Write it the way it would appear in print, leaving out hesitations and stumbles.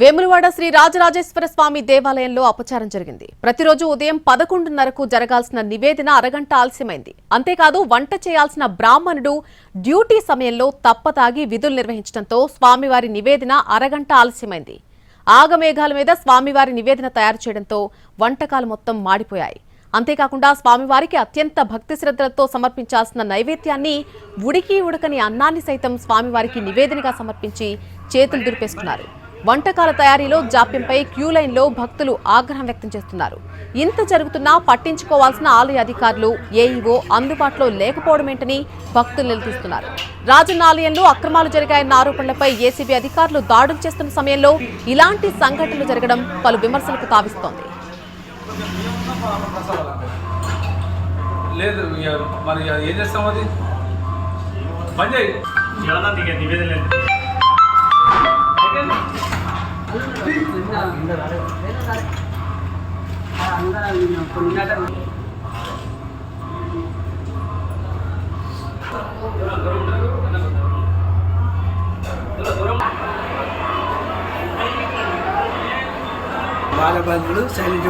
వేములవాడ శ్రీ రాజరాజేశ్వర స్వామి దేవాలయంలో అపచారం జరిగింది. ప్రతిరోజు ఉదయం 11:30కు జరగాల్సిన నివేదన అరగంట ఆలస్యమైంది. అంతేకాదు వంట చేయాల్సిన బ్రాహ్మణుడు డ్యూటీ సమయంలో తప్పతాగి విధులు నిర్వహించడంతో స్వామివారి నివేదన అరగంట ఆలస్యమైంది. ఆగమేఘాల మీద స్వామివారి నివేదన తయారు చేయడంతో వంటకాలు మొత్తం మాడిపోయాయి. అంతేకాకుండా స్వామివారికి అత్యంత భక్తి శ్రద్ధలతో సమర్పించాల్సిన నైవేద్యాన్ని ఉడకని అన్నాన్ని సైతం స్వామివారికి నివేదనగా సమర్పించి చేతులు దులిపేస్తున్నారు. వంటకాల తయారీలో జాప్యంపై క్యూ లైన్లో భక్తులు ఆగ్రహం వ్యక్తం చేస్తున్నారు. ఇంత జరుగుతున్నా పట్టించుకోవాల్సిన ఆలయ అధికారులు, ఏఈఓ అందుబాటులో లేకపోవడమేంటని భక్తులు నిలదీస్తున్నారు. రాజన్న ఆలయంలో అక్రమాలు జరిగాయన్న ఆరోపణలపై ఏసీబీ అధికారులు దాడులు చేస్తున్న సమయంలో ఇలాంటి సంఘటనలు జరగడం పలు విమర్శలకు తావిస్తోంది. లేదు మరి ఏం చేస్తాం, అది పని చేయి. బాలభద్రుడు శైలజ